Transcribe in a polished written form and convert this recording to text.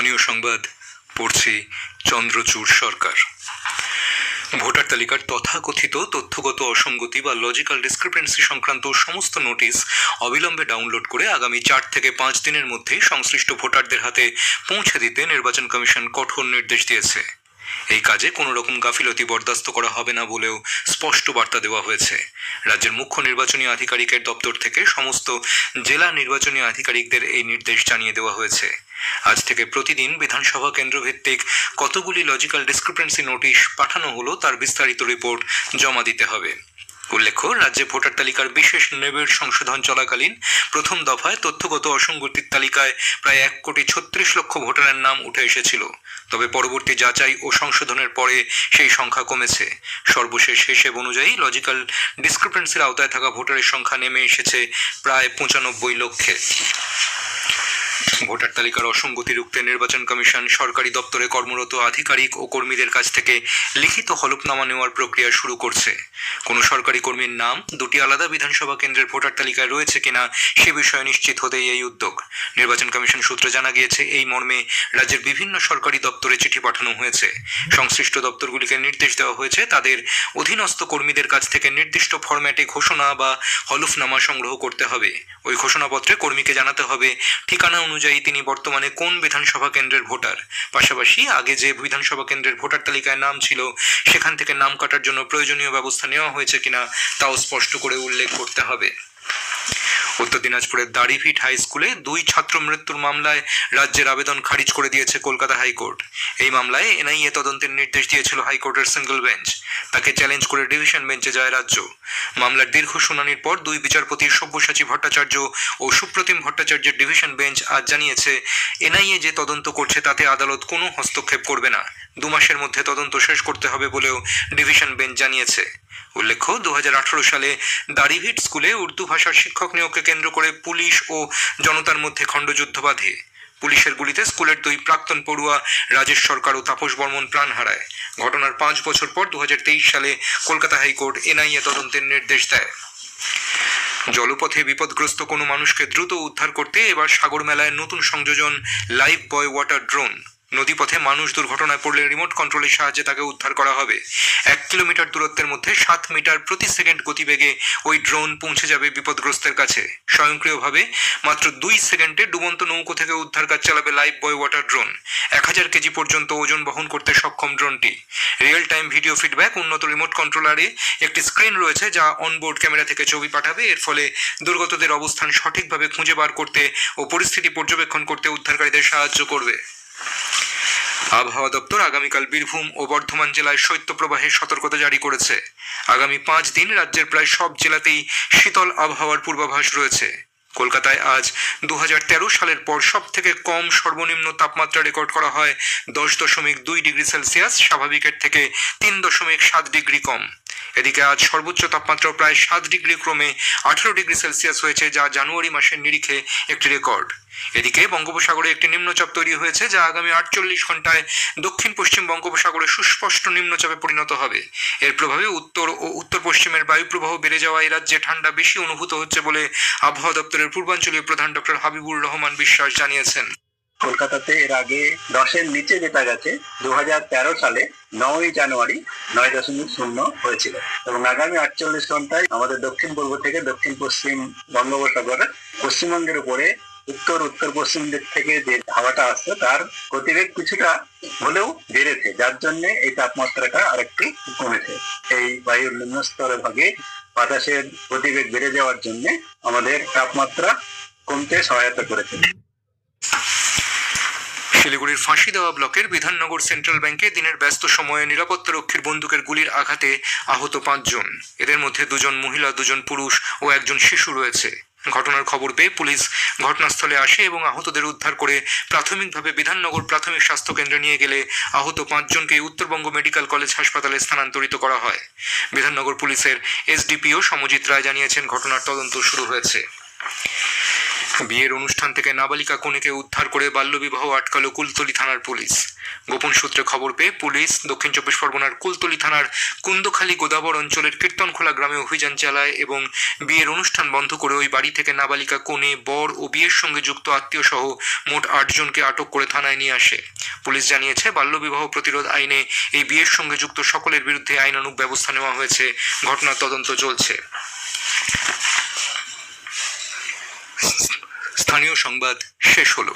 স্থানীয় সংবাদ পড়ছি চন্দ্রচূড় সরকার। ভোটার তালিকার তথাকথিত তথ্যগত অসঙ্গতি বা লজিক্যাল ডিসক্রিপেন্সি সংক্রান্ত সমস্ত নোটিশ অবিলম্বে ডাউনলোড করে আগামী 4 থেকে 5 দিনের মধ্যেই সংশ্লিষ্ট ভোটারদের হাতে পৌঁছে দিতে নির্বাচন কমিশন কঠোর নির্দেশ দিয়েছে। এই কাজে কোনো রকম গাফিলতি বরদাস্ত করা হবে না বলেও স্পষ্ট বার্তা দেওয়া হয়েছে। রাজ্যের মুখ্য নির্বাচনী আধিকারিকের দপ্তর থেকে সমস্ত জেলা নির্বাচনী আধিকারিকদের এই নির্দেশ জানিয়ে দেওয়া হয়েছে। আজ থেকে প্রতিদিন বিধানসভা কেন্দ্রভিত্তিক কতগুলি লজিক্যাল ডিসক্রিপেন্সি নোটিশ পাঠানো হলো তার বিস্তারিত রিপোর্ট জমা দিতে হবে। উল্লেখ্য, রাজ্যে ভোটার তালিকার বিশেষ নিবিড় সংশোধন চলাকালীন প্রথম দফায় তথ্যগত অসঙ্গতির তালিকায় প্রায় 1,36,00,000 ভোটারের নাম উঠে এসেছিল। তবে পরবর্তী যাচাই ও সংশোধনের পরে সেই সংখ্যা কমেছে। সর্বশেষ হিসেব অনুযায়ী লজিক্যাল ডিসক্রিপেন্সির আওতায় থাকা ভোটারের সংখ্যা নেমে এসেছে প্রায় 95 লক্ষে। ভোটার তালিকার অসঙ্গতি রুখতে নির্বাচন কমিশন সরকারি দপ্তরে কর্মরত আধিকারিক ও কর্মীদের কাছ থেকে লিখিত হলফনামা নেওয়ার প্রক্রিয়া শুরু করছে। কোনো সরকারি কর্মীর নাম দুটি আলাদা বিধানসভা কেন্দ্রের ভোটার তালিকায় রয়েছে কিনা সে বিষয়ে নিশ্চিত হতেই এই উদ্যোগ। নির্বাচন কমিশন সূত্রে জানা গিয়েছে, এই মর্মে রাজ্যের বিভিন্ন সরকারি দপ্তরে চিঠি পাঠানো হয়েছে। সংশ্লিষ্ট দপ্তরগুলিকে নির্দেশ দেওয়া হয়েছে তাদের অধীনস্থ কর্মীদের কাছ থেকে নির্দিষ্ট ফরম্যাটে ঘোষণা বা হলফনামা সংগ্রহ করতে হবে। ওই ঘোষণাপত্রে কর্মীকে জানাতে হবে ঠিকানা অনুযায়ী তিনি বর্তমানে কোন বিধানসভা কেন্দ্রের ভোটার, পাশাপাশি আগে যে বিধানসভা কেন্দ্রের ভোটার তালিকায় নাম ছিল সেখান থেকে নাম কাটার জন্য প্রয়োজনীয় ব্যবস্থা নেওয়া হয়েছে কিনা তাও স্পষ্ট করে উল্লেখ করতে হবে। উত্তর দিনাজপুরের দাড়িভিট হাই স্কুলে 2 ছাত্র মৃত্যুর মামলায় রাজ্যের আবেদন খারিজ করে দিয়েছে কলকাতা হাইকোর্ট। এই মামলায় এনআইএ তদন্তের নির্দেশ দিয়েছিল হাইকোর্টের সিঙ্গল বেঞ্চ। তাকে চ্যালেঞ্জ করে ডিভিশন বেঞ্চে যায় রাজ্য। মামলার দীর্ঘ শুনানির পর 2 বিচারপতি সব্যসাচী ভট্টাচার্য ও সুপ্রতিম ভট্টাচার্যের ডিভিশন বেঞ্চ আজ জানিয়েছে, এনআইএ যে তদন্ত করছে তাতে আদালত কোনো হস্তক্ষেপ করবে না। 2 মাসের মধ্যে তদন্ত শেষ করতে হবে বলেও ডিভিশন বেঞ্চ জানিয়েছে। উল্লেখ্য, 2018 সালে দাড়িভিট স্কুলে উর্দু ভাষার শিক্ষক নিয়োগকে কেন্দ্র করে পুলিশ ও জনতার মধ্যে খণ্ডযুদ্ধ বাধে। পুলিশের গুলিতে স্কুলের 2 প্রাক্তন পড়ুয়া রাজেশ সরকার ও তাপস বর্মন প্রাণ হারায়। ঘটনার 5 বছর পর 2023 সালে কলকাতা হাইকোর্ট এনআইএ তদন্তের নির্দেশ দেয়। জলপথে বিপদগ্রস্ত কোনো মানুষকে দ্রুত উদ্ধার করতে এবার সাগর মেলায় নতুন সংযোজন লাইফ বয় ওয়াটার ড্রোন। নদীপথে মানুষ দুর্ঘটনায় পড়লে রিমোট কন্ট্রোলের সাহায্যে তাকে উদ্ধার করা হবে। 1 কিলোমিটার দূরত্বের মধ্যে 7 মিটার প্রতি সেকেন্ড গতিবেগে ওই ড্রোন পৌঁছে যাবে বিপদগ্রস্তের কাছে। স্বয়ংক্রিয়ভাবে মাত্র 2 সেকেন্ডে ডুবন্ত নৌকো থেকে উদ্ধার কাজ চালাবে লাইফ বয় ওয়াটার ড্রোন। 1000 কেজি পর্যন্ত ওজন বহন করতে সক্ষম ড্রোনটি। রিয়েল টাইম ভিডিও ফিডব্যাক, উন্নত রিমোট কন্ট্রোলারে একটি স্ক্রিন রয়েছে যা অনবোর্ড ক্যামেরা থেকে ছবি পাঠাবে। এর ফলে দুর্গতদের অবস্থান সঠিকভাবে খুঁজে বার করতে ও পরিস্থিতি পর্যবেক্ষণ করতে উদ্ধারকারীদের সাহায্য করবে। আবহাওয়া দপ্তর আগামীকাল বীরভূম ও বর্ধমান জেলায় শৈত্যপ্রবাহের সতর্কতা জারি করেছে। আগামী 5 দিন রাজ্যের প্রায় সব জেলাতেই শীতল আবহাওয়ার পূর্বাভাস রয়েছে। কলকাতায় আজ 2013 সালের পর সব থেকে কম সর্বনিম্ন তাপমাত্রা রেকর্ড করা হয় 10.2 ডিগ্রি সেলসিয়াস, স্বাভাবিকের থেকে 3.7 ডিগ্রি কম। এদিকে আজ সর্বোচ্চ তাপমাত্রা প্রায় 7 ডিগ্রি ক্রমে 18 ডিগ্রি সেলসিয়াস হয়েছে, যা জানুয়ারি মাসের নিরিখে একটি রেকর্ড। এদিকে বঙ্গোপসাগরে একটি নিম্নচাপ তৈরি হয়েছে যা আগামী 48 ঘন্টায় দক্ষিণ পশ্চিম বঙ্গোপসাগরে সুস্পষ্ট নিম্নচাপে পরিণত হবে। এর প্রভাবে উত্তর ও উত্তর পশ্চিমের বায়ুপ্রবাহ বেড়ে যাওয়ায় রাজ্যে ঠান্ডা বেশি অনুভূত হচ্ছে বলে আবহাওয়া দপ্তরের পূর্বাঞ্চলীয় প্রধান ডক্টর হাবিবুর রহমান বিশ্বাস জানিয়েছেন। কলকাতাতে এর আগে 10-এর নিচে যেটা গেছে 2013 সালে 9ই জানুয়ারি 9.0 হয়েছিল এবং আগামী 48 ঘন্টায় আমাদের দক্ষিণ পূর্ব থেকে দক্ষিণ পশ্চিম বঙ্গোপসাগরে পশ্চিমবঙ্গের উপরে উত্তর উত্তর পশ্চিম দিক থেকে যে হাওয়াটা আসছে তার গতিবেগ কিছুটা হলেও বেড়েছে, যার জন্য এই তাপমাত্রাটা আরেকটু কমেছে। এই বায়ুর নিম্নস্তরের ভাগে বাতাসের গতিবেগ বেড়ে যাওয়ার জন্য আমাদের তাপমাত্রা কমতে সহায়তা করেছে। শিলিগুড়ির ফাঁসি দেওয়া ব্লকের বিধাননগর সেন্ট্রাল ব্যাংকে দিনের ব্যস্ত সময়ে নিরাপত্তারক্ষীর বন্দুকের গুলির আঘাতে আহত 5 জন। এদের মধ্যে 2 জন মহিলা, 2 জন পুরুষ ও 1 জন শিশু রয়েছে। ঘটনার খবর পেয়ে পুলিশ ঘটনাস্থলে আসে এবং আহতদের উদ্ধার করে প্রাথমিকভাবে বিধাননগর প্রাথমিক স্বাস্থ্য কেন্দ্রে নিয়ে গেলে আহত 5 জনকে উত্তরবঙ্গ মেডিকেল কলেজ হাসপাতালে স্থানান্তরিত করা হয়। বিধাননগর পুলিশের এসডিপিও সমজিৎ রায় জানিয়েছেন, ঘটনার তদন্ত শুরু হয়েছে। বিয়ের অনুষ্ঠান থেকে নাবালিকা কনেকে উদ্ধার করে বাল্যবিবাহ আটকালো কুলতলি থানার পুলিশ। গোপন সূত্রে খবর পেয়ে পুলিশ দক্ষিণ চব্বিশ পরগনার কুলতলি থানার কুন্দখালী গোদাবর অঞ্চলের কীর্তনখোলা গ্রামে অভিযান চালায় এবং বিয়ের অনুষ্ঠান বন্ধ করে ওই বাড়ি থেকে নাবালিকা কনে, বর ও বিয়ের সঙ্গে যুক্ত আত্মীয় সহ মোট 8 জনকে আটক করে থানায় নিয়ে আসে। পুলিশ জানিয়েছে, বাল্যবিবাহ প্রতিরোধ আইনে এই বিয়ের সঙ্গে যুক্ত সকলের বিরুদ্ধে আইনানুগ ব্যবস্থা নেওয়া হয়েছে। ঘটনার তদন্ত চলছে। স্থানীয় সংবাদ শেষ হলো।